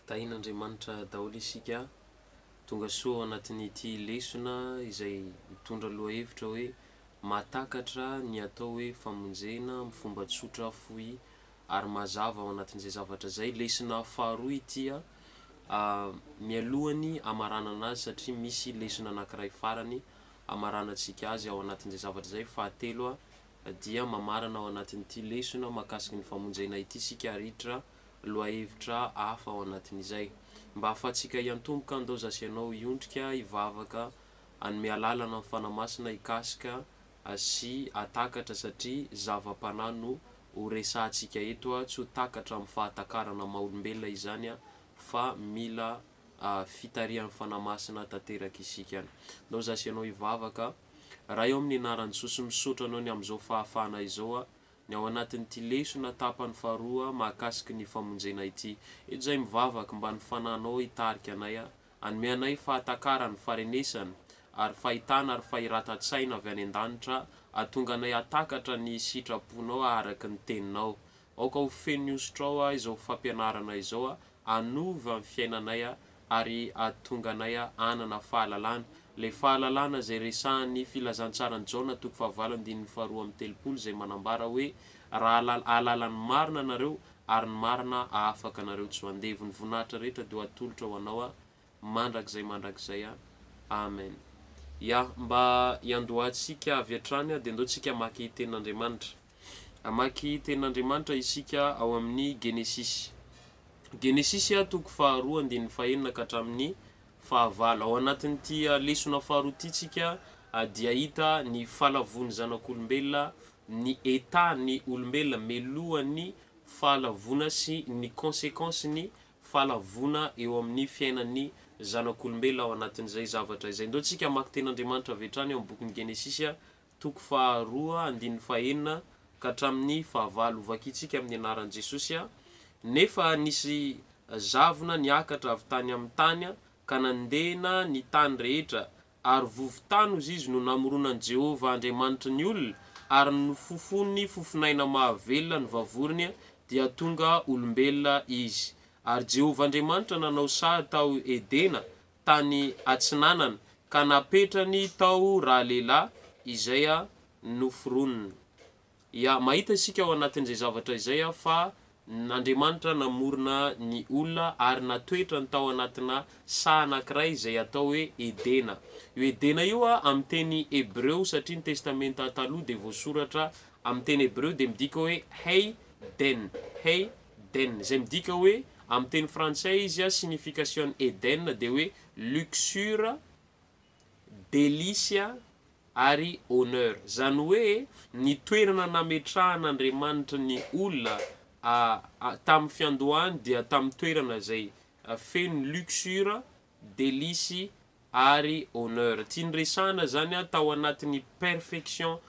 Tahin'Andriamanitra daholo isika tonga soa anatin'ity lesona izay mitondra lohahevitra hoe mahatakatra ny atao hoe famonjena amin'ny fomba tsotra fohy ary mazava ao anatin'izay zavatra zay. Lesona faharoa ity mialohany amaranana azy satria misy lesona anankiray farany amaranantsika azy ao anatin'izay zavatra zay. Fahatelo dia mamarana ao anatin'ity lesona mahakasiky ny famonjena ity sika aritra lohahevitra hafa ao anatin'izay mba ahafahantsika iantomboka andao zasianao iondrika ivavaka anome alalana amin'ny fanamasina ikasika sy atakatra satria zava-panano ho resahantsika eto tsy ho takatra amin'ny fahatakarana maha-olombelona izany fa mila fitarihan'ny fanamasina tanteraka isika. Andao zasianao ivavaka raha eo amin'ny anaran'ny Jesosy misaotra anao ny amin'izao fahafahana izao ny ao anatin'ity lesona tapany faharoa mahakasiky ny famonjena ity. Eto zay mivavaka mba ny fananao hitarika anay anome anay fahatakarany farenesany ary fahitana ary fahiratantsaina avy any an-danitra ahatonga anay atakatra ny sitraponao araka ny teninao. Aoka ho feno iosotrao izao fampianarana izao anova amin'ny fiainanay ary ahatonga anay anana fahalalana. Le fahalalana zay resahan'ny filazantsaran'ny Jaona toko fahavalo andininy faharoa amin'ny telopolo zay manambara hoe raha alalan'ny marina nareo ary ny marina ahafaka nareo tsy handevy. Ny voninahitra rehetra dia atolotra ho anao mandrakizay amen. Ya mba iandohantsika avy hatrany dia andaontsika maki tenin'Andriamanitra. Maki tenin'Andriamanitra isika ao amin'ny Genesis. Genesis toko faharoa andininy fahaenina ka hatramin'ny fahavalo. Ao anatin'ity lesona faharoa ity tsika dia hita ny fahalavony zanak'olombelona, ny etan'ny olombelona melohan'ny fahalavona sy ny conséquence ny fahalavona eo amin'ny fiainan'ny zanak'olombelona ao anatin'izay zavatra izay. Ndaontsika maki tenin'Andriamanitra avy hatrany ao amin'ny bokin'ny Genesis toko faharoa andininy fahaenina ka hatramin'ny fahavalo. Vakitsika amin'ny anaran'i Jesosy. Nefa nisy zavona niakatra avy tany amin'ny tany ka nandehana ny tany rehetra ary vovotany ozy izy no namoronan'i Jehova Andriamanitra ny olona ary nofofony fofonaina mahavelona ny vavoriny dia tonga olombelona izy. Ary Jehova Andriamanitra nanao saha tao Edena tany atsinanana ka napetrany tao rahalehilahy izay noforoniny. Ya mahita isika ao anatin'izay zavatra izay fa n'Andriamanitra namorona ny olona ary natoetra ny tao anatina saha anankiray izay atao hoe Edena. Io Edena io amin'ny teny Hebreo satria ny testamenta taloha dia voasoratra amin'ny teny Hebreo dia midika hoe Hayden. Hayden izay midika hoe amin'ny teny frantsay izy signification Eden dia hoe luxure, délice ary honneur. Zany hoe ny toerana nametrahan'Andriamanitra ny olona tamin'ny fiandohany dia tamin'ny toerana zay feno luxure, délice ary honneur. Tia nyresahana zany tao anatin'ny perfection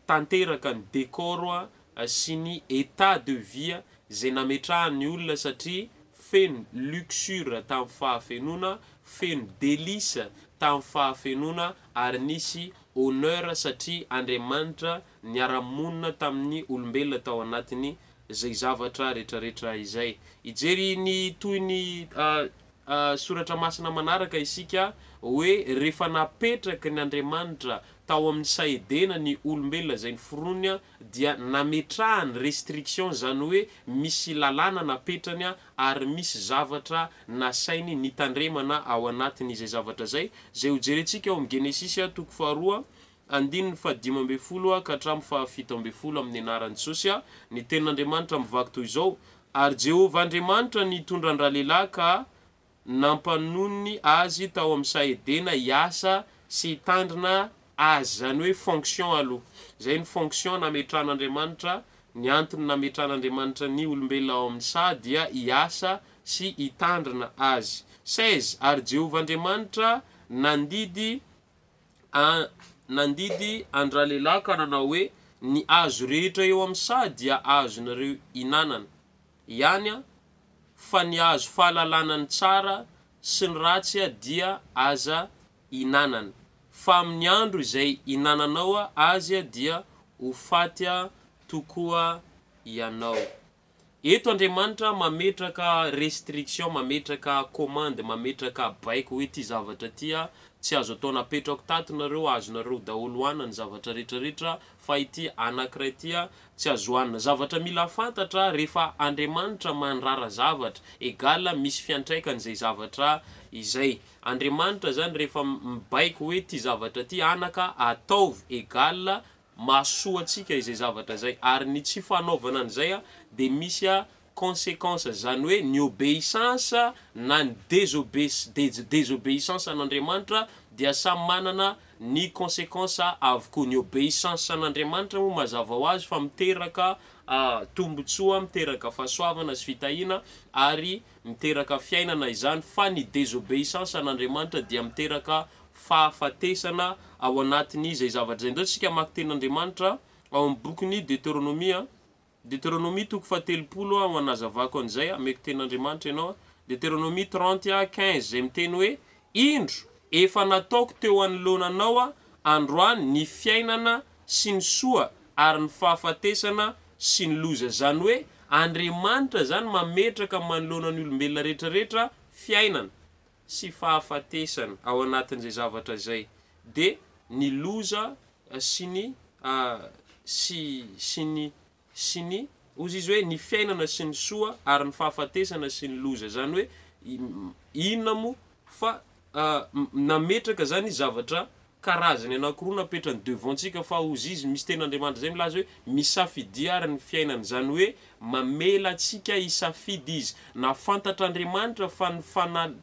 tanteraka ny décor sy ny état de vie zay nametrahan'ny olona satria feno luxure tamin'ny fahafenona, feno délice tamin'ny fahafenona ary nisy honneur satria Andriamanitra niara-monina tamin'ny olombelona tao anatiny zay zavatra rehetrarehetra izay. Ijery ny toy ny soratra masina manaraka isika hoe rehefa napetraka ny Andriamanitra tao amin'ny saedena ny olombelona zay noforoniny dia nametrahany restriction, zany hoe misy lalàna napetrany ary misy zavatra nasainy nitandremana ao anatin'izay zavatra zay. Zay ho jerentsika ao amin'ny Genesis toko faharoa andininy fahadimy ambin'ny folo ka hatramin'ny fahafito ambin'ny folo amin'ny anaran'i Jesosy. Ny tenin'Andriamanitra mivaky toy izao: ary Jehova Andriamanitra nitondra ny rahalehilahy ka nampanony azy tao amin'ny saedena hiasa sy hitandrina azy. Zany hoe fonction aloha. Zay ny fonction nametrahan'Andriamanitra, ny antony nametrahan'Andriamanitra ny olombelona ao amin'ny saha dia hiasa sy hitandrina azy. 16 ary Jehova Andriamanitra nandidy an-drahalehilahy ka nanao hoe ny azo rehetra eo amin'ny saha dia azonareo hinanana ihany fa ny azo fahalalana ny tsara sy ny ratsy dia aza hinanana. Fa amin'ny andro izay hinananao azy dia ho faty tokoa ianao. eto Andriamanitra mametraka restriction, mametraka commande, mametraka baiko hoe ty zavatra ty tsy azo atao napetrako tato nareo, azonareo daholo hoanina ny zavatra rehetrarehetra, fa ity anankiray ty tsy azo hoanina. Zavatra mila fantatra rehefa Andriamanitra mandrara zavatra, egala misy fiantraikany zay zavatra izay. Andriamanitra zany rehefa mibaiko hoe ty zavatra ty anaka ataovy, egala mahasoa antsika izay zavatra zay, ary ny tsy fanaovana an'izay de misy conséquence, zany hoe ny obéissance na ny désobéissance an'Andriamanitra dia samy manana ny conséquence avokoa. Ny obéissance an'Andriamanitra moa mazava ho azy fa miteraka tombotsoa, miteraka fahasoavana sy fitahina ary miteraka fiainana izany, fa ny désobéissance an'Andriamanitra dia miteraka fahafatesana ao anatiny izay zavatra zay. Ndao tsika maki tenin'Andriamanitra ao amin'ny bokyny Deutéronomie, Deutéronomie toko fatelopolo ho anazavako an'izay, ameko tenin'Andriamanitra ianao. Deutéronomie 31:15 zay miteny hoe indro efa nataoko teo anoloananao androany ny fiainana sy ny soa ary ny fahafatesana sy ny loza. Zany hoe Andriamanitra zany mametraka manoloana ny olombelona rehetrarehetra fiainana sy fahafatesana ao anatin'izay zavatra zay, de ny loza sy ny sy ny ozy izy hoe ny fiainana sy ny soa ary ny fahafatesana sy ny loza. Zany hoe inona mo fa nametraka zany zavatra karazany anankiroa napetrany devantsika, fa ozy izy misy tenin'Andriamanitra zay milaza hoe misafidia ary ny fiainana. Zany hoe mamela antsika hisafidy izy, na fantatr'Andriamanitra fa ny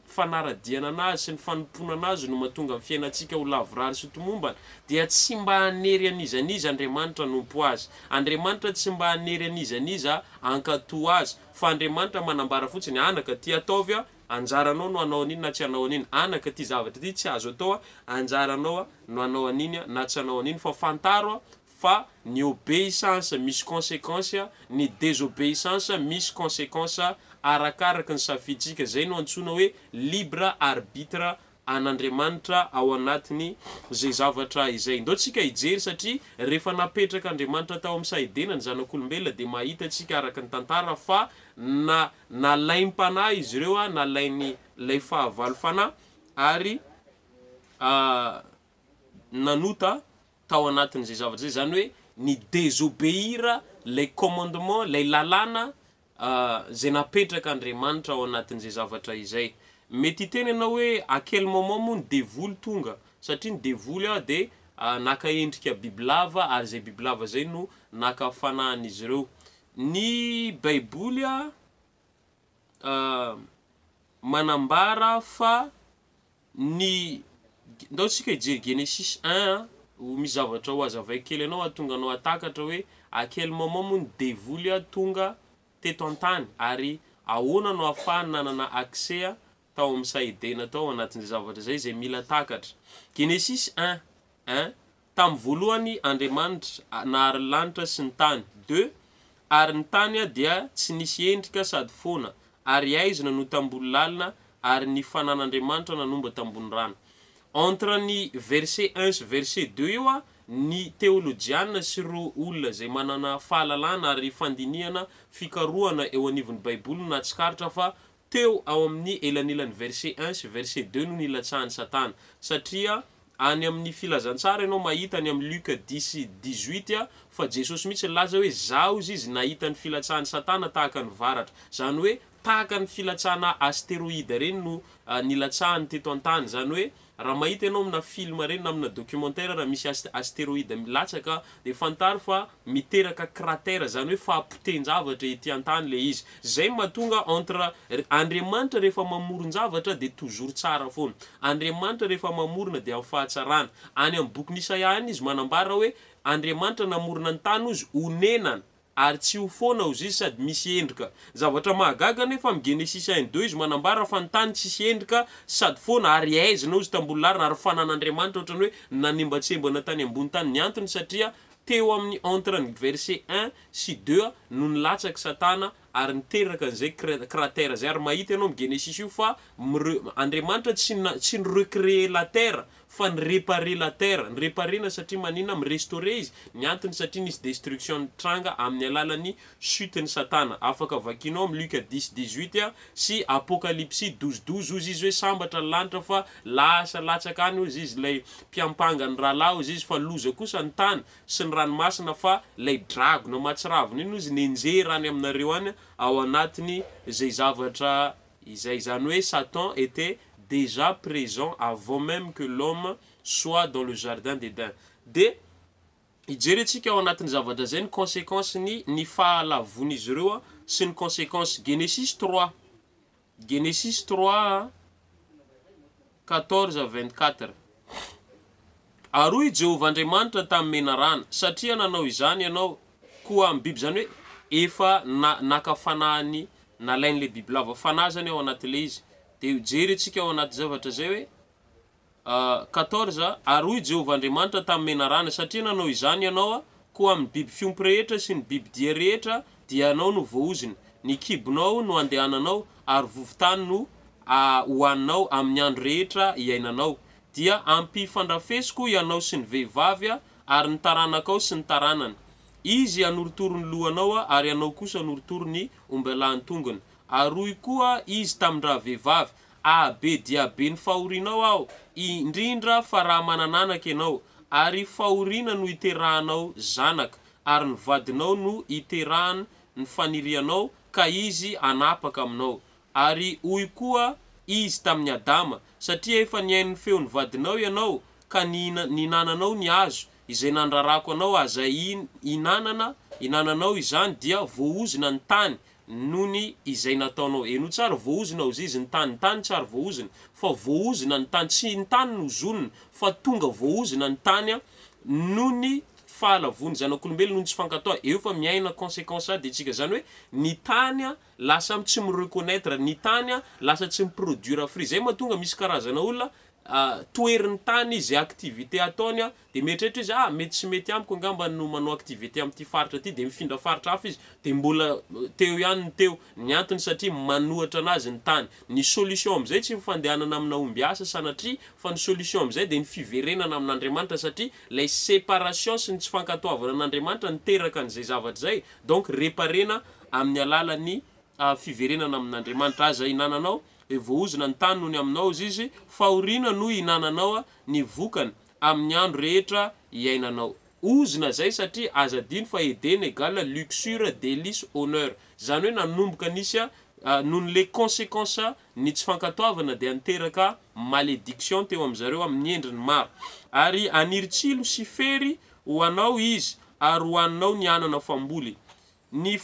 fanaradiana anazy sy ny fanompona anazy no mahatonga ny fiainantsika ho lavorary sy tomombana, dia tsy mba hanery an'izaniza Andriamanitra nompo azy. Andriamanitra tsy mba hanery an'izaniza ankato azy, fa Andriamanitra manambara fotsiny anaka ty ataovy anjaranao no anao an'iny na tsy anao an'iny, anaka ty zavatra ty tsy azo atao anjaranao no anao an'iny na tsy anao an'iny. Fa fantaro fa ny obéissance misy conséquence, ny désobéissance misy conséquence arakaraka ny safiditsika. Zay no antsona hoe libre arbitre an'Andriamanitra ao anatiny zay zavatra izay. Ndao tsika hijery satria rehefa napetraka Andriamanitra tao amin'ny saidena ny zanak'olombelona de mahita atsika araka ny tantara fa nalainy mpanahy izy ireo, nalainy lay fahavalo fanahy ary nanota tao anatin'izay zavatra zay. Zany hoe ny désobéir les commandements, lay lalàna zay napetraka Andriamanitra ao anatin'izay zavatra izay. Mety hiteny ianao hoe à quel moment moa ny devoly tonga, satria ny devoly de naka endrika bibilava ary zay bibilava zay no naka fanahin'izy ireo. Ny Baiboly manambara fa ny ndao tsika hijery Genesis 1 misy zavatra ho azavay kely anao atonga anao atakatra hoe à quel moment moa ny devoly tonga teto an-tany ary ahoana no ahafahany nanana accès tao amin'ny saidena tao anatin'izay zavatra zay zay mila takatra. Genesis 1:1 tamin'ny voalohany Andriamanitra nahary lanitra sy ny tany. 2 ary ny tany dia tsy nisy endrika sady foana ary aizy nanota ambony lalina ary ny fanan'Andriamanitra nanomba tambony rano. Entre ny verset 1 sy verset 2 io ny théologiana sy ro olona zay manana fahalalana ary fandinihana fikarohana eo anivon'ny Baiboly na tsikaritra fa teo ao amin'ny elanelany verset 1 sy verset 2 no nilatsahan'ny Satana. Satria any amin'ny filazantsara ianao mahita any amin'ny Luc 10:18 fa Jesosy mihitsy laza hoe zaho izy nahita ny filatsahan'ny Satana tahaka ny varatra. Zany hoe tahaka ny filatsahana astéroïde reny no nilatsahany teto an-tany. Zany hoe raha mahita ianao amina film reny na amina documentaire raha misy astéroïde milatsaka de fantaro fa miteraka cratère, zany hoe fahapoten-javatra ety an-tany le izy. Zay mahatonga entre Andriamanitra rehefa mamoron-javatra de toujours tsara foana. Andriamanitra rehefa mamorona de amin'ny fahatsarana. Any amin'ny boky Isaia izy manambara hoe Andriamanitra namorona ny tany ozy honenana ary tsy ho foana ozy izy sady misy endrika. Zavatra mahagaga nefa amin'ny Genesis 1:2 izy manambara fa ny tany tsisy endrika sady foana ary aizina ozy tambony lalina ary fanan'Andriamanitra ohatrany hoe nanimbatsembana tany ambony tany. Ny antony satria teo amin'ny entre ny verset 1 sy 2 no nilatsaka Satana ary niteraka an'izay cratère zay ary mahita ianao amin'ny Genesis io fa Andriamanitra tsy recréer la terre fa réparer la terre, réparer satria manina restaurer izy, ny antony satria nisy destruction tranga amin'ny alalan'ny chute ny Satana. Afaka vakinao amin'ny Luc 10:18 sy Apocalypse 12:12 izy hoe sambatra ny lanitra fa lasa latsaka any hozy izy lay mpiampanga ny rahalahy hozy izy fa loza kosa ny tany sy ny ranomasina fa lay dragona matsiravina iny izy nenjera any aminareo any ao anatiny zay zavatra izay, zany hoe Satan était déjà présent avant même que l'homme soit dans le jardin d'Éden. De ijerentsika ao anatin'ny zavatra zay ny conséquence ny fahalavon'izy ireo sy ny conséquence. Genesis 3 14-24 aroy Jehovah Andriamanitra tamin'ny menarana satria nanao izany ianao koa amin'ny biby, zany hoe efa naka fanahany nalain'le biby lava fanahy zany ao anatin'le izy. De jerentsika ao anaty zavatra zay hoe 14 aroy Jehovah Andriamanitra tamin'ny menarana satria nanao izany ianao koa amin'ny biby fiompy rehetra sy ny biby dia rehetra dia anao no voaoziny, ny kibonao no andehananao ary vovotany no hoaninao amin'ny andro rehetra iainanao. Dia ampifandrafesiko ianao sy ny vehivavy ary ny taranakao sy ny taranany. Izy anoritoro ny lohanao ary ianao kosa anoritoro ny ombelahany tongony. Aroy koa izy tamin-draha vehivavy, be dia be ny fahorianao aho, indrindra fa raha manananaka ianao, ary fahoriana no iterahanao zanaka, ary ny vadinao no iterahany ny fanirianao ka izy anapaka aminao. Ary hoy koa izy tamin'ny Adama, satria efa niain'ny feon'ny vadinao ianao ka ninananao ny hazo izay nandrarako anao aza inananao izany dia voaozina ny tany nony izay nataonao. Eno tsara voaozina ozy izy ny tany tsara voaozina, fa voaozina ny tany tsy ny tany no zoniny fa tonga voaozina ny tany nony fahalavony zanak'olombelona noho ny tsy fankatoa. Eo fa miaina conséquence ady itsika, zany hoe ny tany lasa tsy mireconnaître, ny tany lasa tsy miproduire fruit. Zay mahatonga misy karazana olona toerin'ny tany izay activité ataony de mieritreritra izy mety tsy mety amiko angamba no manao activité amin'ity faritra ty de mifindra faritra hafa izy de mbola teo ihany ny teo. Ny antony satria manohatra anazy ny tany. Ny solution am'izay tsy mifandehanana amina omby asa sanatria fa ny solution am'izay de ny fiverenana amin'Andriamanitra satria lay séparation sy ny tsy fankatoavana n'Andriamanitra niteraka an'izay zavatra zay. Donc réparena amin'ny alalan'ny fiverenana amin'Andriamanitra aza inananao voaozina ny tany noho ny aminao izy fahoriana no inananao ny vokany amin'ny andro rehetra iainanao. Ozina zay satria aza diny fa Eden égale luxure, délice, honneur. Zany hoe nanomboka nisy noho ny le conséquence ny tsy fankatoavana de niteraka malédiction teo am'zareo amin'ny endriny maro. Ary aniritsilo sy fery ho anao izy ary ho aninao ny anana famboly. Ny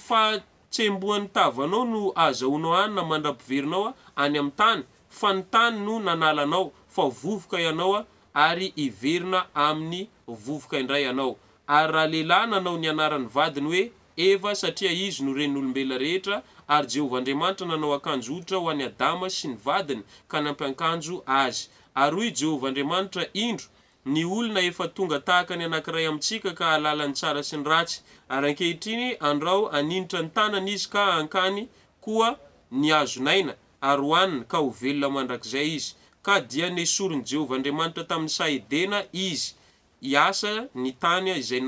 tsembohan'ny tavanao no azahoanao hanina mandrapiverinao any amin'ny tany, fa ny tany no nanalanao, fa vovoka ianao ary iverina amin'ny vovoka indray ianao. Ary raha lehilahy nanao ny anaran'ny vadiny hoe Eva satria izy no ren'olombelona rehetra, ary Jehovah Andriamanitra nanao akanjo ohatra ho an'ny Adama sy ny vadiny ka nampiakanjo azy. Ary hoy Jehovah Andriamanitra indro ny olona efa tonga tahaka ny anankiray amintsika ka halalany tsara sy ny ratsy, ary ankehitriny andrao aninitra ny tanany izy ka ankany koa ny azonaina ary hoanina ka ho velona mandrakizay izy. Ka dia nesoriny Jehovah Andriamanitra tamin'ny Saedena izy hiasa ny tany izay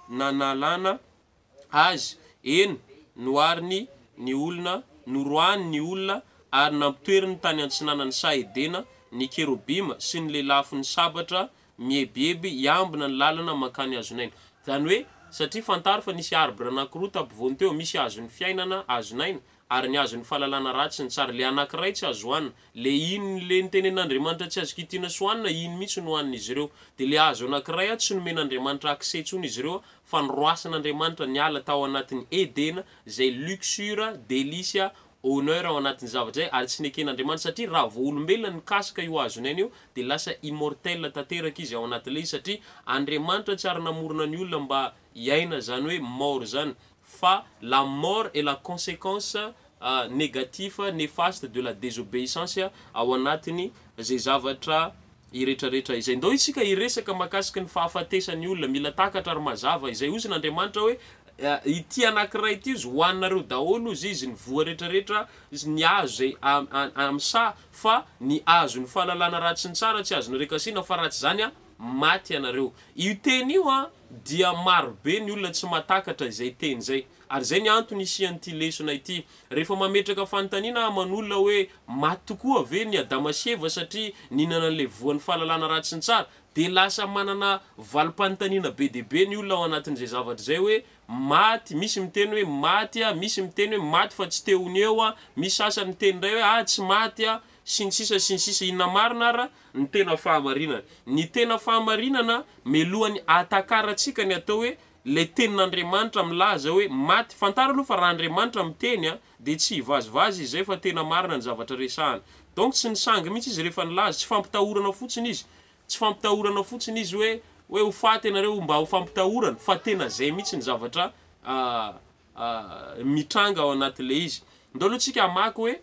nanalana azy, noariny ny olona, noroany ny olona ary nampitoeriny tany antsinanany Saedena ny kerobima sy ny lelafiny sabatra miebieby iambina ny lalana makany azonaina. Zany hoe satria fantaro fa nisy arbre anankiroa tampovoany teo, misy azon'ny fiainana azonaina ary ny azon'ny fahalalana ratsy ny tsara. Le anankiray tsy azo hoanina, le iny le nitenen'Andriamanitra tsy azo kitiana sy hoanina iny mihitsy no hoanin'izy ireo. De le azo anankiray tsy nomen'Andriamanitra accès tsony izy ireo fa noroasan'Andriamanitra niala tao anatin'ny Edena zay luxure, délice, honneur ao anatin'ny zavatra zay ary tsy neken'Andriamanitra satria raha vao olombelona nikasika io azonaina io de lasa immortel tanteraka izy ao anatin'le izy satria Andriamanitra tsy ary namorona ny olona mba hiaina zany hoe mort zany, fa la mort est la conséquence négative, néfaste de la désobéissance ao anatiny zay zavatra iretraretra izay. Ndao isika iresaka mahakasika ny fahafatesan'ny olona mila takatra ary mazava izay ozy n'Andriamanitra hoe ity anankiray ity izy hoaninareo daholo izy ny voa rehetrarehetra ny azo zay amsa fa ny azo ny fahalalana ratsy ny tsara tsy azonareo kasina fa ratsy zany maty ianareo. Io teny io dia marobe ny olona tsy matakatra izay teny zay. Ary zay ny antony isian'ity lesona ity. Rehefa mametraka fanontaniana aman'olona hoe maty tokoa ve ny Adama sy Eva satria ninana an'le voan'ny fahalalana ratsy ny tsara, de lasa manana valim-panontaniana be dia be ny olona ao anatin'izay zavatra zay hoe maty, misy miteny hoe maty misy miteny hoe maty fa tsy teony eo misy sasany miteny ndray hoe tsy maty sy ny sisa inona marina ara ny tena fahamarinana. Ny tena fahamarinana melohany atakaratsika ny atao hoe le tenin'Andriamanitra milaza hoe maty. Fantara aloha fa raha Andriamanitra miteny de tsy hivazivazy izay fa tena marina ny zavatra resahana. Donc tsy nisangy mihitsy izy rehefa nilaza, tsy fampitahorana fotsiny izy. Tsy fampitahorana fotsiny izy hoe ho faty ianareo mba ho fampitahorana, fa tena zay mihitsy ny zavatra mitranga ao anatin'le izy. Ndao aloha tsika hamaky hoe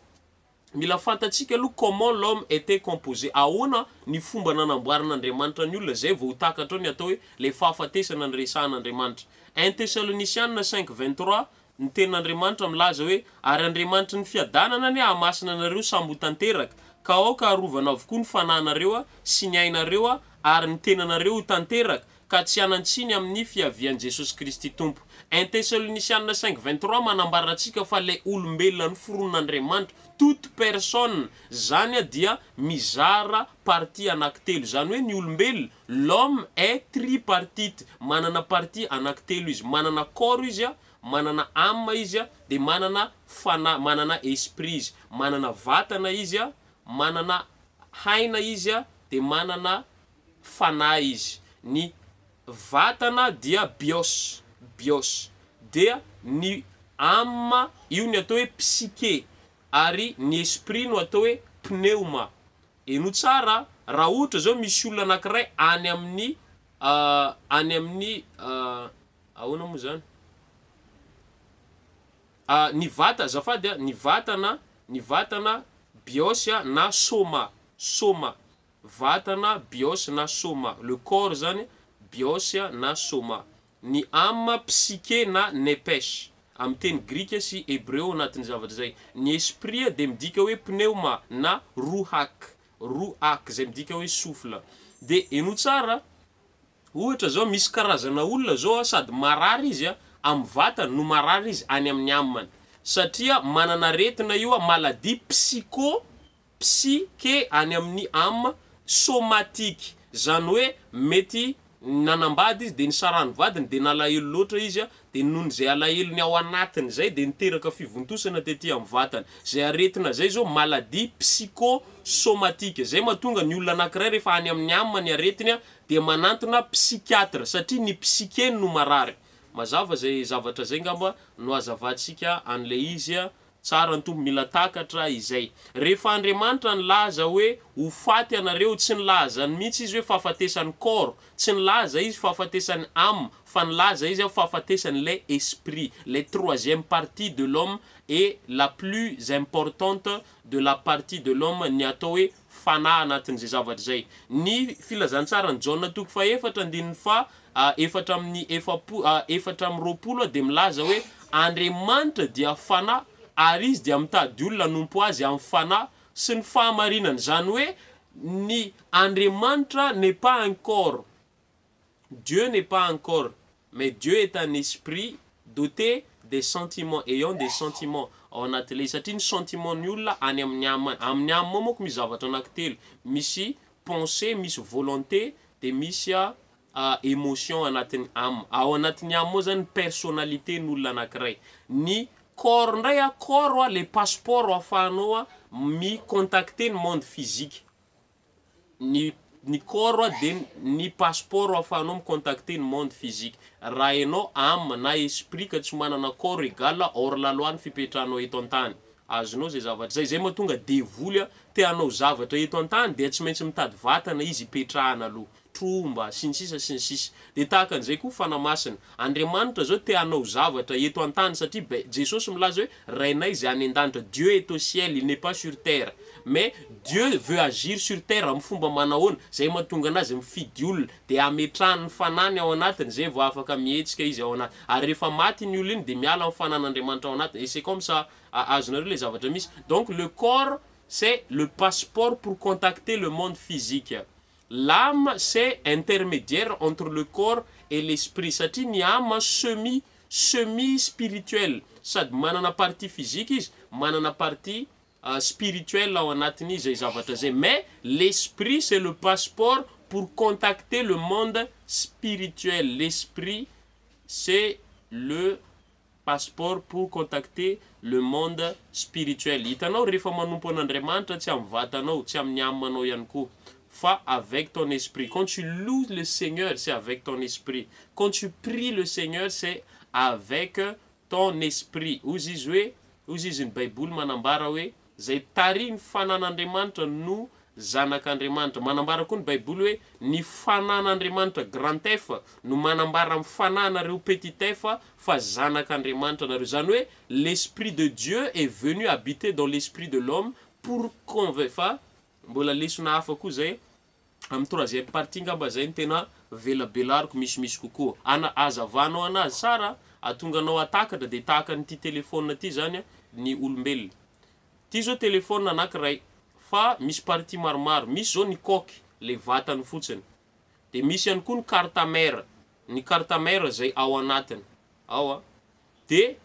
mila fantatsika aloha comment l'homme était composé. Ahoana ny fomba nanamboaran'Andriamanitra ny olona zay vao ho takatra ny atao hoe le fahafatesana ny resahan'Andriamanitra. 1 Thessaloniciens 5:23 ny tenin'Andriamanitra milaza hoe ary Andriamanitra ny fiadanana ny hahamasina anareo samby ho tanteraka ka aoka arovana avokoa ny fanahinareo sy ny ainareo ary ny tenanareo ho tanteraka ka tsy hanantsiny amin'ny fiavian'i Jesosy Kristy Tompo. 1 Thessaloniciens 5:23 manambara antsika fa le olombelona ny foron'Andriamanitra, toute personne zany dia mizara partie anankitelo. Zany hoe ny olombelona, l'homme est tripartite, manana partie anankitelo izy, manana corps izy manana âme izy de manana manana esprit izy, manana vatana izy manana haina izy de manana fanahy izy. Ny vatana dia bios, dia ny âme io ny atao hoe psyché, ary ny esprit no atao hoe pneuma. Eno tsara raha ohatra zao misy olona anankiray any amin'ny ahoana moa zany ny vata zafady ny vatana bios na soma, vatana bios na soma, le corps zany bios na soma. Ny âme psyché na nepes amin'ny teny grika sy hébreu anatin'ny zavatra zay. Ny esprit de midika hoe pneuma na ruach zay midika hoe souffle. De eno tsara ohatra zao misy karazana olona zao sady marary izy amin'ny vatana no marary izy any amin'ny âme, satria manana aretina io maladie psyché any amin'ny âme somatique. Zany hoe mety nanambady izy de nisarany vadiny de nalahelo loatra izy de nohon' zay alahelony ao anatiny zay de niteraka fivontosana tetỳ amin'ny vatana. Zay aretina zay zao maladie psychosomatique. Zay mahatonga ny olona anankiray rehefa any amin'ny âme ny aretiny de manantona psychiatre satria ny psyché no marary. Mazava zay zavatra zay ngamba no azavantsika an'le izy tsara ny tombo mila takatra izay. Rehefa Andriamanitra nilaza hoe ho faty anareo, tsy nilaza mihitsy izy hoe fahafatesany corps, tsy nilaza izy fahafatesany âme, fa nilaza izy fahafatesany le esprit, le troisième partie de l'homme et la plus importante de la partie de l'homme ny atao hoe fanahy anatin'izay zavatra zay. Ny filazantsara ny Jaona 4:4 efatra amin'ny 4:20 de milaza hoe Andriamanitra dia fanahy ary izy dia mitady olona hanompo azy amin'ny fanahy sy ny fahamarinana. Zany hoe ny Andriamanitra n'est pas un corps, Dieu n'est pas un corps, mais Dieu est un esprit doté des sentiments, ayant des sentiments ao anatin'ilay satria ny sentiment ny olona any amin'ny âme. Amin'ny âme moa ko misy zavatra anankitelo, misy pensée, misy volonté de misy émotion anatin'ny âme. Ao anatin'ny âme moa zany personnalité n'olona anankiray. Ny corps ndray corps le passeport ahafahanao mi-contacter ny monde physique. Ny corps de ny passeport ahafahanao mi-contacter ny monde physique. Raha ianao âme na esprit ka tsy manana corps égale hors la loi ny fipetrahanao eto an-tany. Azonao zay zavatra zay mahatonga devoly te hanao zavatra eto an-tany de tsy maintsy mitady vatana izy hipetrahana aloha. tromba sy ny sisa. De tahaka an'izay koa fanamasina. Andriamanitra zao te hanao zavatra eto an-tany satria Jesosy milaza hoe rainay izay any an-danitra. Dieu est au ciel, il n'est pas sur terre. Mais Dieu veut agir sur terre amin'ny fomba manahoana zay mahatonga anazy mifidy olona de ametrahany fanany ao anatiny zay vao afaka mihetsika izy ao anatiny. Ary rehefa maty ny olona iny de miala amin'ny fanan'Andriamanitra ao anatiny. Et c'est comme ça azonareo le zavatra misy. Donc le corps c'est le passeport pour contacter le monde physique. L'âme c'est intermédiaire entre le corps et l'esprit. Satria ny âme semi spirituel. Sady manana partie physique izy, manana partie spirituel ao anatiny zay zavatra zay. Mais l'esprit c'est le passeport pour contacter le monde spirituel. L'esprit c'est le passeport pour contacter le monde spirituel. Hitanao rehefa manompo an'Andriamanitra tsy amin'ny vatanao, tsy amin'ny amanao ihany koa, fa avec ton esprit. Quand tu loues le Seigneur, c'est avec ton esprit. Quand tu pries le Seigneur, c'est avec ton esprit. Ozy izy ny Baiboly manambara hoe zay tariny fanan'Andriamanitra no zanak'Andriamanitra. Manambara koa ny Baiboly hoe ny fanan'Andriamanitra grand F no manambara amin'ny fananareo petit F fa zanak'Andriamanitra nareo. Zany hoe l'esprit de Dieu est venu habiter dans l'esprit de l'homme pour convaincre. Mbola lesona hafa koa zay amin'ny troisième partie ngamba zay ny tena velabelariko misy kokoa. Azavanao anazy sara atonganao atakatra de tahaka nyty téléphone ty zany ny olombelona. Ty zao téléphone anankiray fa misy partie maromaro. Misy zao ny coque, le vatany fotsiny. De misy ihany koa ny carte mère. Ny carte mère zay ao anatiny. Ao de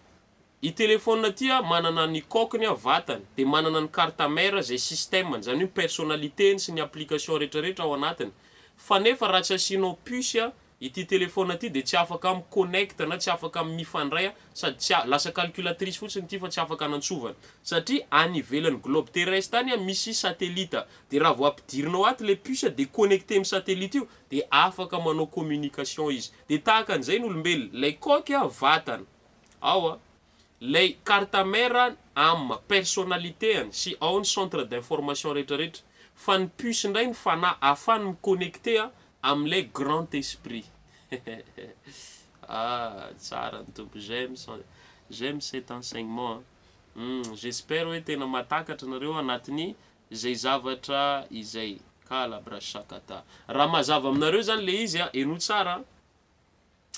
i téléphone ty manana ny coque-ny vatany, de manana ny carte mère zay système, zany hoe personnalité sy ny application rehetrarehetra ao anatiny. Fa nefa raha tsy asianao puce ity téléphone ty de tsy afaka miconnecte na tsy afaka mifandray sady tsy lasa calculatrice fotsiny ty fa tsy afaka anantsovana. Satria any ivelan'ny globe terrestre tany misy satellite. De raha vao ampidirinao ato le puce de connecté amin'ny satellite io de afaka manao communication izy. De tahaka an'izay ny olombelona, lay coque vatany. Ao lay carte mère âme, personnalité sy ao ny centre d'information rehetrarehetra. Fa ny puce ndray ny fana afany miconnecté am'lay grand esprit. Tsara ny tompo, j'aime cet enseignement. J'espère hoe tena matakatra nareo anatiny zay zavatra izay. Kalabra shakata. Raha mazava aminareo zany le izy eno tsara.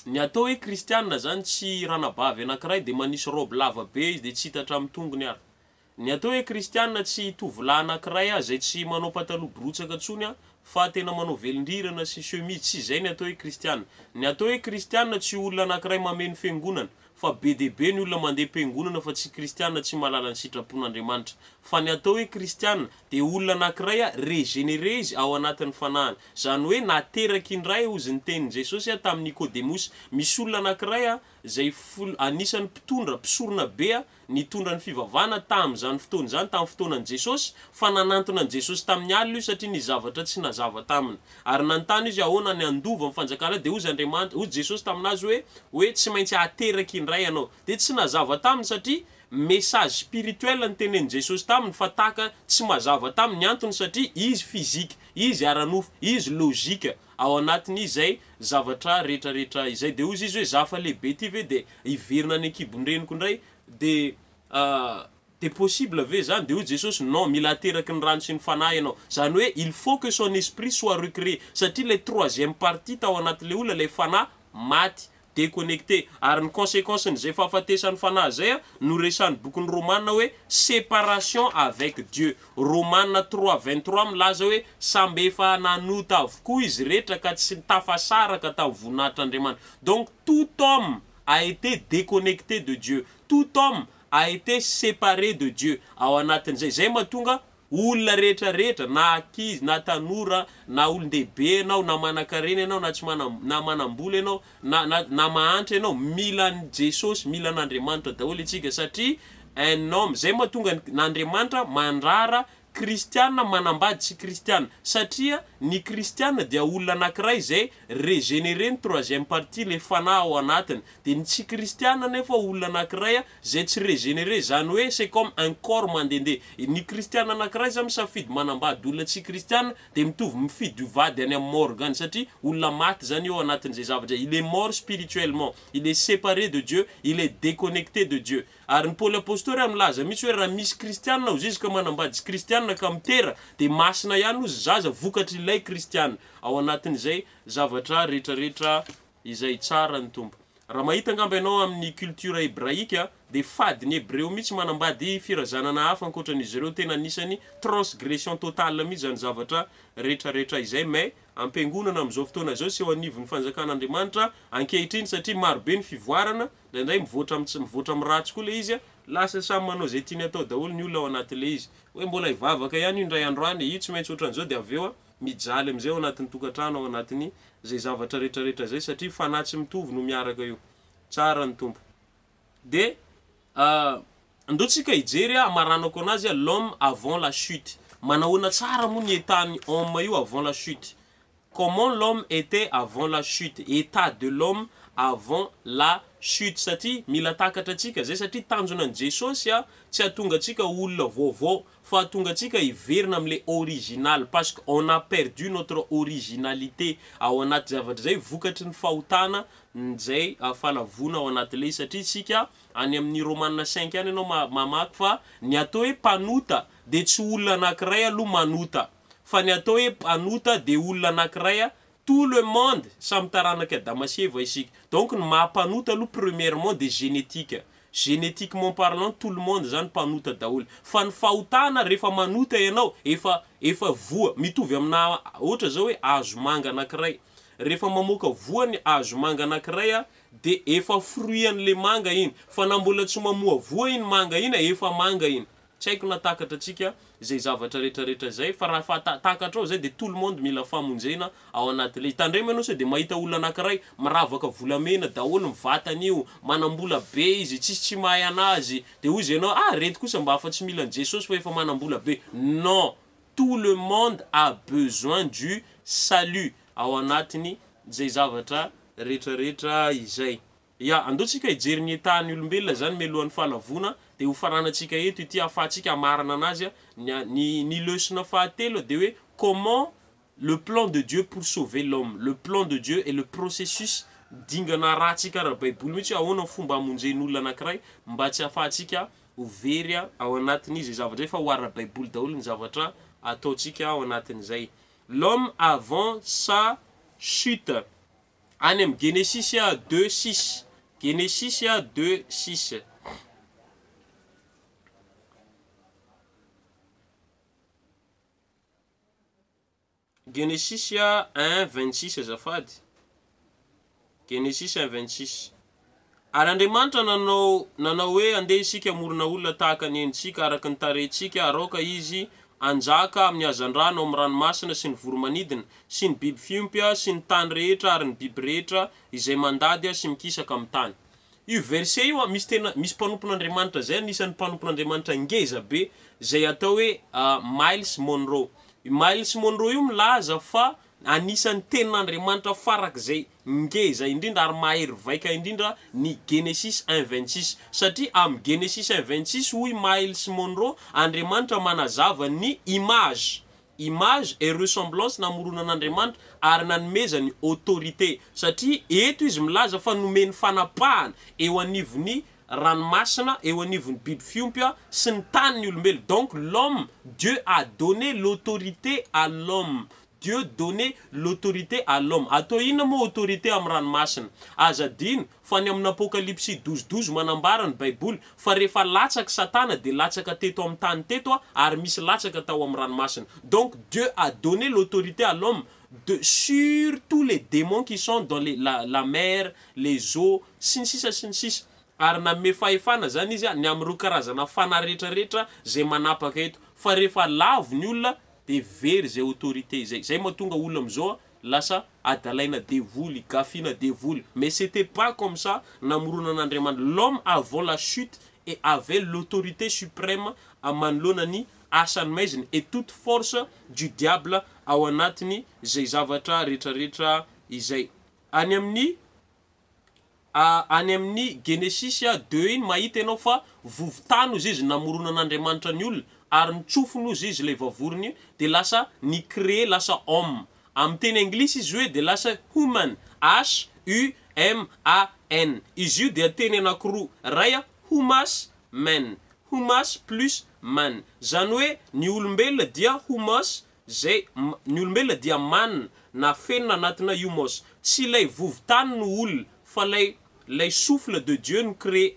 Ny atao hoe kristianina zany tsy ranabavy anankiray de manisy robe lava be izy de tsy hitatra amin'ny tongony ary. Ny atao hoe kristianina tsy tovolahy anankiray zay tsy manao pataloha brotsaka tsony fa tena manao velondrirana sy chemise, tsy zay ny atao hoe kristianina. Ny atao hoe kristianina tsy olona anankiray mameno fiangonana, fa be de be ny olona mandeha fiangonana fa tsy kristianina tsy malala ny sitrapon'Andriamanitra. Fa ny atao hoe kristianina de olona anankiray régénéré izy ao anatin'ny fanahiny. Zany hoe nateraky indray ozy ny tenin Jesosy tamin'ny Nicodémos. Misy olona anankiray zay anisany mpisorona be nitondra ny fivavahana tamin'izany fotoana zany, tamin'ny fotoanan'i Jesosy, fa nanantona an Jesosy tamin'ny alina io satria ny zavatra tsy nazava taminy. Ary nanontany izy ahoana ny andova amin'ny fanjakana de ozy Andriamanitra, ozy Jesosy taminazy hoe tsy maintsy ateraky indray ianao. De tsy nazava taminy satria message spirituel ny tenen'i Jesosy taminy fa taka tsy mazava taminy antony satria izy physique, izy aranofo, izy logique ao anatiny izay zavatra rehetrarehetra izay. De ozy izy hoe zafa lehibe ty ve de iverina ny ekibondreniko indray de possible ve zany? De ozy Jesosy non, mila ateraky ny rano sy ny fanahy ianao. Zany hoe il faut que son esprit soit recréé satria le troisième partie tao anatin'le olona le fanahy maty déconnecté. Ary ny conséquence n'izay fahafatesan'ny fanahy zay no resan'ny bokin'ny Romanina hoe séparation avec Dieu. Romanina 3:23 milaza hoe samby efa nanota avokoa izy rehetra ka tsy tafasaraka tamin'ny voninahitr'Andriamanitra. Donc tout homme a été déconnecté de Dieu. Tout homme a été séparé de Dieu. Ao anatin'izay zay mahatonga olona rehetrarehetra, na ankizy, na tanora, na olon-dehibe ianao, na manan-karena ianao, na tsy na manam-bola ianao, na mahantra ianao, mila ny Jesosy, mila n'Andriamanitra daholo itsika satria un homme, zay mahatonga n'Andriamanitra mandrara kristiana manambady tsy kristiana satria ny kristiana dia olona anankiray zay régénéré ny troisième partie le fanahy ao anatiny de ny tsy kristiana nefa olona anankiray zay tsy régénéré zany hoe c'est comme un corps mandende ny kristiana anankiray zany misafidy manambady olona tsy kristiana de mitovy mifidy vady any amin'ny morgane satria olona maty zany eo anatin'izay zavatra il est mort spirituellement il est séparé de Dieu il est déconnecté de Dieu ary ny Paul apôstôly amlaza misy hoe raha misy kristiana ho zizika manambady tsy kristiana ka mitera de masina ihany ozy zaza vokatry ilay kristiana ao anatin'izay zavatra rehetrarehetra izay tsara ny tompo raha mahita angamba ianao amin'ny culture hébraïque de fady ny hébreu mihitsy manambady firazanana hafa ankoatran'izy ireo tena anisany transgression totale mihitsy zany zavatra rehetrarehetra izay mais ampiangonana amin'izao fotoana zao sy eo anivon'ny fanjakan'Andriamanitra ankehitriny satria marobe ny fivoarana ndraindray mivoatra amin'ny ratsy koa le izy lasa samy manao zay tiany atao daholo ny olona ao anatin'le izy hoe mbola ivavaka ihany io indray androany io tsy maintsy ohatran'izao de aveo mijaly am'izay ao anatin'ny tokantrano ao anatin'ny zay zavatra rehetrarehetra zay satria fanatsy mitovy no miaraka io tsara ny tompo de ndotsika ijery amaranako anazy l'homme avant la chute manahoana tsara moa ny état-ny homme io avant la chute comment l'homme était avant la chute état de l'homme avant la chute satria mila takatra atsika zay satria tanjona an Jesosy tsy atonga atsika olona vaovao fa atonga atsika iverina am'le original parce qu'on a perdu notre originalité ao anaty zavatra zay vokatry ny fahotana nzay fahalavona ao anatin'le satria sika any amin'ny Romaina 5 any ianao mamaky fa ny atao hoe mpanota de tsy olona anankiray aloha manota fa ny atao hoe mpanota de olona anankiray tout le monde samy taranaka Adamasieva isika donc ny mahampanota aloha premièrement de génétiquement parlant tout le monde zany mpanota daholo fa ny fahotana rehefa manota ianao efa voa mitovy amina ohatra zao hoe hazo manga anankiray rehefa mamoaka voany hazo manga anankiray de efa fruit an'le manga iny fa na mbola tsy mamoa voa iny manga iny efa manga iny tsy haiko na takatra atsika zay zavatra rehetrarehetra zay fa raha takatra ao zay de tout le monde mila famonjena ao anatin'le tandrema ianao sao de mahita olona anankiray maravaka volamena daholo mivatany io manambola be izy tsy mahay anazy de hozy ianao rety kosa mba afa-tsy mila Jesosy fa efa manambola be non tout le monde a besoin du salut ao anatiny zay zavatra rehetrarehetra izay andotsika ijery ny etan'ny olombelona zany melohan'ny fahalavona de ho faranantsika eto ity afahantsika amarana anazy ny leçon fahatelo de hoe comment le plan de Dieu pour sauver l'homme le plan de Dieu et le processus dingana ratsika raha baiboly mihitsy ahoana fomba amonjen'olona anankiray mba tsy afahantsika ho very ao anatin'izy zavatra fa ho ara-baiboly daholo ny zavatra ataotsika ao anatin'izay l'homme avant sa chute any amin'ny Genesis 2:6 Genesis 2:6 Genesis 1:26 azafady Genesis 1:26 ary Andriamanitra nanao hoe andeha isika amorona olona tahaka ny endritsika araka ny tarehintsika aroka izy anjaka amin'ny hazandrano amin'ny ranomasina sy ny voromanidina sy ny biby fiompy sy ny tany rehetra ary ny biby rehetra izay mandady sy mikisaka amin'ny tany io verset io misy mpanompon'Andriamanitra zay anisan'ny mpanompon'Andriamanitra ngeza be zay atao hoe Miles Monroe io milaza fa anisan'ny tenin'Andriamanitra farak'izay ngeza indrindra ary mahery vaika indrindra ny Genesis 1:26 satria amin'ny Genesis 1:26 hoy Miles Monroe Andriamanitra manazava ny image et ressemblance namoronan'Andriamanitra ary nanomezany autorité satria eto izy milaza fa nomeny fanapahana eo anivon'ny ranomasina eo anivon'ny biby fiompy sy ny tany olombelo donc l'homme Dieu a donné l'autorité à l'homme Dieu donnait l'autorité à l'homme. Atao ina mo autorité am ranomasina. Azadino fa ny amin'ny Apocalypse 12:12 manambara ny Baiboly fa rehefa latsaka Satana de latsaka teto amin'ny tany teto ary misy latsaka tao amin'ny ranomasina. Donc Dieu a donné l'autorité à l'homme sur tous les démons qui sont dans la mer, les eaux, sin sisa. Ary nanome fahefana zany izy ny amin'ny karazana fana rehetrarehetra zay manapaka eto. Fa rehefa lavo ny olona de very zay autorité zay mahatonga olona amizao lasa adalaina devoly, gafina devoly. Mais c'était pas comme ça namoronan'Andriamanitra. L'homme avant la chute et avait l'autorité suprême manoloana ny asany maizina et toute force du diable ao anatiny zay zavatra rehetrarehetra izay. Any amin'ny Genesisia 2 iny mahita ianao fa vovotany ozy izy namoronan'Andriamanitra ny olona ary nitsofony ozy izy le vavorony de lasa ny créé lasa homme. Amin'ny teny anglisy izy hoe de lasa human, H-U-M-A-N. Izy io dia teny anankiroa, ray humas man, humas plus man. Zany hoe ny olombelona dia humas, zay ny olombelona dia man na fenina anatina humos. Tsy lay vovotany no olona fa lay souffle de Dieu nous crée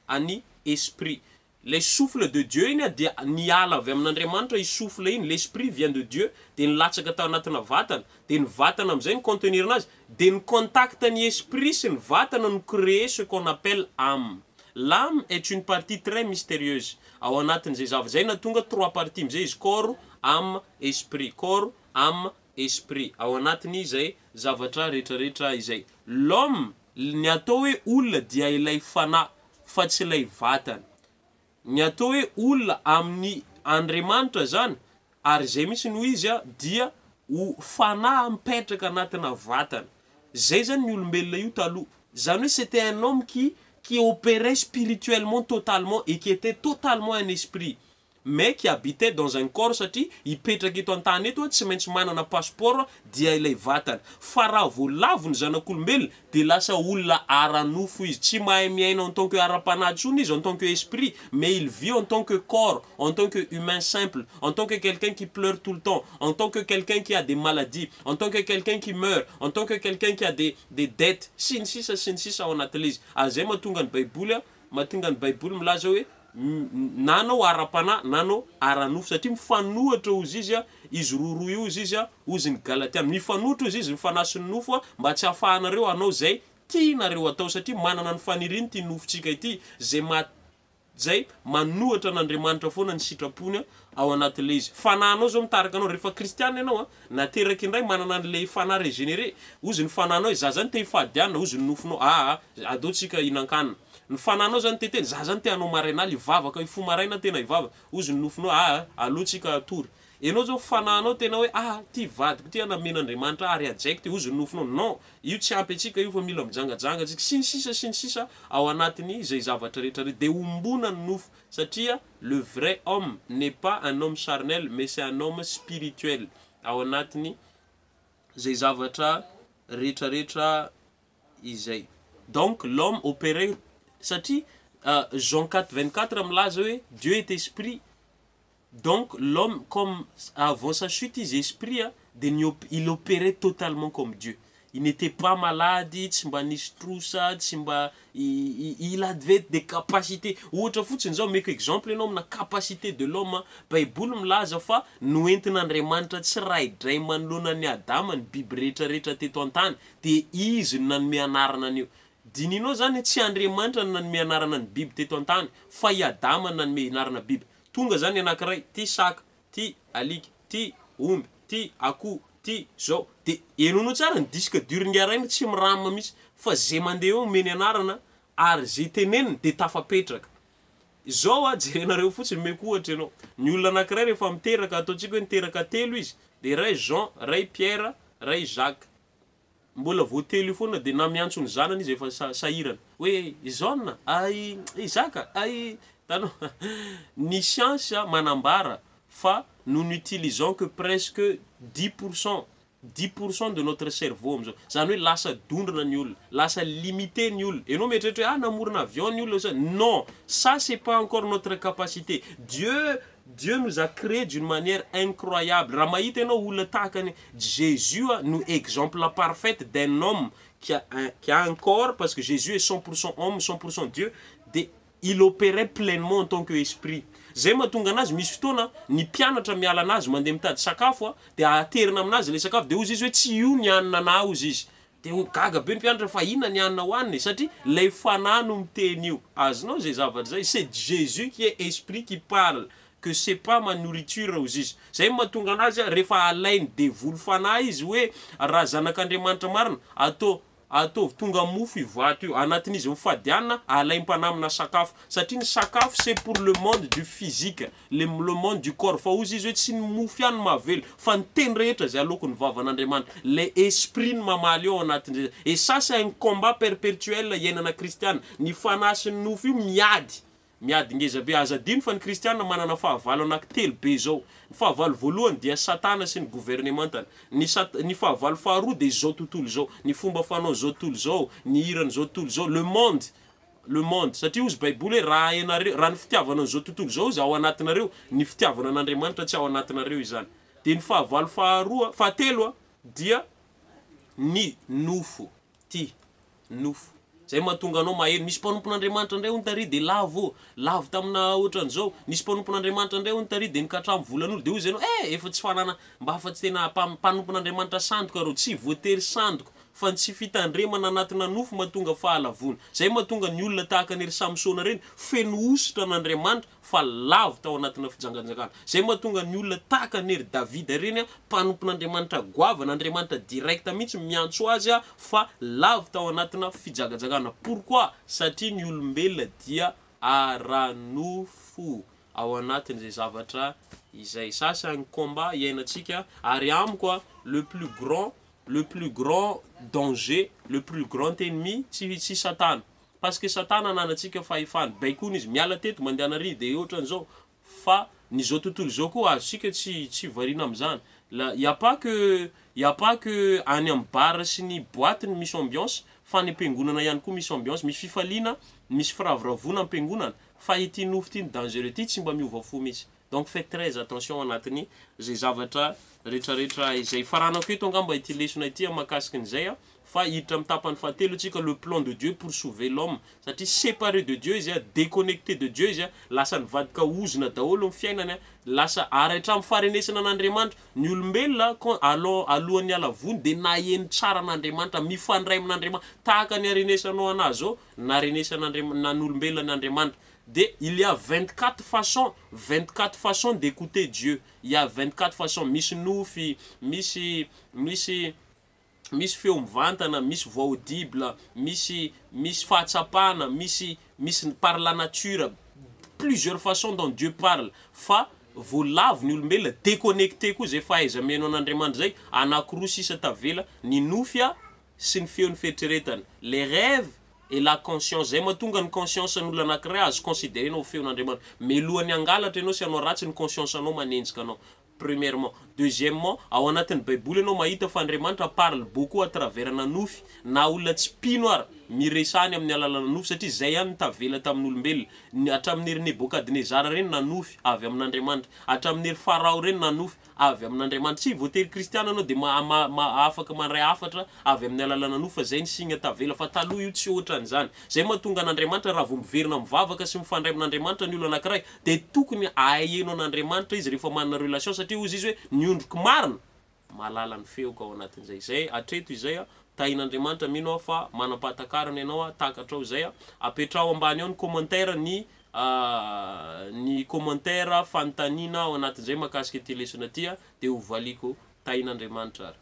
ani esprit. Les souffles de Dieu iny dia niala avy amin'Andriamanitra i souffle iny, l'esprit vient de Dieu, de nilatsaka tao anatina vatana, de ny vatana am'izay ny contenir anazy, de ny contact ny esprit sy ny vatana nous créer ce qu'on appelle âme. L'âme est une partie très mystérieuse. Ao anatin'izay zavatra zay na tonga 3 parties am'izay izy: corps, âme, esprit. Corps, âme, esprit. Ao anatiny zay zavatra rehetrarehetra izay. L'homme ny atao hoe olona dia ilay fanahy fa tsy ilay vatana. Ny atao hoe olona amin'ny Andriamanitra zany, ary zay mihitsy no izy dia ho fanahy mipetraka anatina vatana. Zay zany ny olombelona io taloha. Zany hoe c'était un homme qui opérait spirituellement totalement et qui était totalement un esprit, mais qui habitait dans un corps satria hipetraka eto an-tany eto tsy maintsy manana passeport dia ilay vatana. Fa raha voalavo ny zanak'olombelona de lasa olona ara-nofo izy, tsy mahay miaina en tant que ara-panahy tsony izy en tant que esprit, mais il vit en tant que corps, en tant que humain simple, en tant que quelqu'un qui pleure tout le temps, en tant que quelqu'un qui a des maladies, en tant que quelqu'un qui meurt, en tant que quelqu'un qui a des dettes, sy ny sisa ao anatin'ilay izy. Azay mahatonga ny Baiboly milaza hoe nanao ara-panahy nanao ara-nofo satria mifanohatra ozy izy roa io izy ozy ny Galatiana mifanohatra ozy izy mifanahy sy ny nofo mba tsy hahafahanareo anao zay tianareo atao satria manana ny faniriny ty nofontsika ity zay manohatra n'Andriamanitra foana ny sitrapony ao anatin'ilay izy. Fanahinao zao mitarika anao rehefa kristiana ianao nateraky indray manana an'ilay fanahy régénéré, ozy ny fanahinao za zany te hifadiana, ozy ny nofonao adaotsika hinan-kanina. Ny fanahinao zany teteny za zany te hanao marainaly ivavaka ifo maraina tena ivavaka, ozy ny nofonao alotsika tory. Enao zao fanahinao tena hoe ty vadiko ty anamen'Andriamanitra ary ajaiko ty, ozy ny nofonao. Non, io tsy ampy atsika io fa mila mijangajanga atsika sy ny sisa ao anatiny zay zavatra rehetra. De ombona ny nofo satria le vrai homme n'est pas un homme charnel mais c'est un homme spirituel. Ao anatiny zay zavatra rehetrarehetra izay. Donc l'homme opérait satria Jean 4:24 milaza hoe Dieu est esprit. Donc l'homme, comme avant sa chute, il esprit, il opérait totalement comme Dieu. Il n'était pas malade, il avait des capacités. Outra fotsiny zao meko exemple enao amina capacité de l'homme, Baiboly milaza fa noentin'Andriamanitra tsiraidray manoloana ny Adama ny biby rehetrarehetra teto an-tany, de izy no nanome anarana an'io. Dininao zany tsy Andriamanitra no nanome anarana ny biby teto an-tany, fa i Adama no nanome anarana biby. Tonga zany anankiray, ty saka, ty alika, ty omby, ty akoho, ty zao. De enonao tsara ny disque dur ngaraina tsy miramina mihitsy, fa zay mandeha eo meny anarana ary zay teneniny de tafapetraka. Zao jerenareo fotsiny meko ohatra ianao. Ny olona anankiray rehefa miteraka, ataontsika hoe niteraka telo izy, de ray Jean, ray Pierre, ray Jacques. Mbola voatelo io foana de na miantso ny zanany izy efa sahirana. Hoe Jean, ay Jacques, ay ni science manambara fa nous n'utilisons que presque 10% de notre cerveau amzao. Zany hoe lasa dondrona ny olona, lasa limité ny olona. Enao mieritreritra hoe namorona avion ny olona. Non, ça c'est pas encore notre capacité. Dieu nous a créé d'une manière incroyable. Raha mahita enao olona tahakany Jésus nous exemple parfaite d'un homme qui a un corps, parce que Jésus est 100% homme, 100% Dieu. Il opérait pleinement en tant que esprit. Zay mahatonga anazy misy fotoana ny mpianatra miala anazy mandeha mitady sakafo de aterina aminazy le sakafo de ozy izy hoe tsy io ny hanina na ozy izy. De gaga be ny mpianatra fa inona ny hanina hoaniny satria lay fanahy no miteny io. Azonao zay zavatra zay, c'est Jésus qui est esprit qui parle, que c'est pas ma nourriture ozy izy. Zay mahatonga anazy rehefa alainy de volo fanahy izy hoe raha zanak'Andriamanitra marina ataovy tonga mofo ivato io anatin'izy mifadiana alaim-panamina sakafo satria ny sakafo c'est pour le monde du physique le monde du corps fa ozy izy hoe tsy ny mofo ihany mavelo fa ny teny rehetra zay aloko ny vavan'Andriamanitra le esprit ny mamaly ao anatin'izay et ça c'est un combat perpétuel iainana kristiana ny fanasin'ny nofo io miady ngeza be azadino fa ny kristiana manana fahavalo anankitelo be zao ny fahavalo voalohany dia satana sy ny gouvernementany ny fahavalo faharoa dia zao tontolo zao ny fomba fanao zao tontolo zao ny hirany zao tontolo zao le monde satria ozy baiboly hoe raha ianareo raha ny fitiavana zao tontolo zao izy ao anatinareo ny fitiavana an'Andriamanitra tsy ao anatinareo izany dia ny fahavalo fahatelo dia ny nofo nofo zay mahatonga anao maheno misy mpanompon'Andriamanitra ndray hony tary dia lavo tamina ohatran'izao nisy mpanompon'Andriamanitra ndray hony tary dia nikatramo volan'olo dia ozy ianao efa tsy fanana mba afa tsy tena mpanompon'Andriamanitra sandoka arô tsy voatery sandoka fa tsy fitandremana anatina nofo mahatonga fahalavona zay mahatonga ny olona tahaka ny ry Samsona reny feno ositra n'Andriamanitra fa lavo tao anatina fijanganjakana zay mahatonga ny olona tahaka ny ry Davida reny mpanompon'Andriamanitra goavan'Andriamanitra direct mihitsy miantso azy fa lavo tao anatina fijanganjakana pourquoi satria ny olombelona dia aranofo ao anatin'izay zavatra izay ça c'est un combat iainantsika ary amiko le plus grand danger, le plus grand ennemi, c'est Satan. Parce que Satan ananatsika fahefany. Baikony izy miala teto mandeha anary dia ohatran'izao fa ny zao tontolo zao koa azontsika tsy variana amin'izany. Y a pas que any amin'ny bar sy ny boîte ny misy ambiance fa ny ampiangonana ihany koa misy ambiance, misy fifaliana, misy firavoravoana ampiangonana fa ity nofo ity ny dangereux ity tsy mba miova fo mihitsy. Donc faites très attention anatiny zay zavatra rehetrarehetra izay faranako eto angamba ity lesona ity mahakasiky an'izay fa hiditra amin'ny tapany fahatelo atsika le plan de Dieu pour sauver l'homme satria séparé de Dieu izy déconnecté de Dieu izy lasa nivadika ozona daholo amin'ny fiainany lasa araitra amin'ny faharenesana an'Andriamanitra ny olombelona alohan'ny alavony dia naheno tsara an'Andriamanitra mifandray amin'Andriamanitra tahaka ny arenesanao anazy zao nan'olombelona n'Andriamanitra. Il y a 24 façons d'écouter Dieu. Il y a 24 façons. Misy nofy, misy feo mivantana, misy voix audible, misy fahatsapana, misy par la nature. Plusieurs façons dont Dieu parle. Fa voalavo ny olombelona déconnecté koa zay fahaiza meno an'Andriamanitra zay anakiroa sisa tavela ny nofy sy ny feon'ny fieritreretana. Les rêves et la conscience zay mahatonga ny conscience n'olona anankiray azo considérenao feon'Andriamanitra mais lohany angalatra ianao sy anao ratsy ny conscience anao manenjika anao premièrement. Deuxièmement, ao anatin'ny baiboly anao mahita fa Andriamanitra parle beaucoup à travers na nofy na olona tsy pino ary miresany amin'ny alalana nofy satria zay ihany tavela tamin'olombelona hatramin'ery Nebokadnezara reny na nofy avy amin'Andriamanitra hatramin'ery Farao reny na nofy avy amin'Andriamanitra tsy voatery kristiana anao dia afaka mandray hafatra avy amin'ny alalana nofy fa zay ny signa tavela fa taloha io tsy ohatran'izany zay mahatonga an'Andriamanitra raha vao miverina mivavaka sy mifandray amin'Andriamanitra ny olona anankiray dia tokony aheno an'Andriamanitra izy rehefa manana relation satria ozy izy hoe niondroko marina malala ny feoko ao anatin'izay zay atreto izay tahin'Andriamanitra mino fa manapatakarana ianao takatrao zay apetrao ambany ao ny commentaire ny commentaire fanontaniana ao anatin'izay mahakasika ity lesona ity dia ho valiko tahin'Andriamanitra ary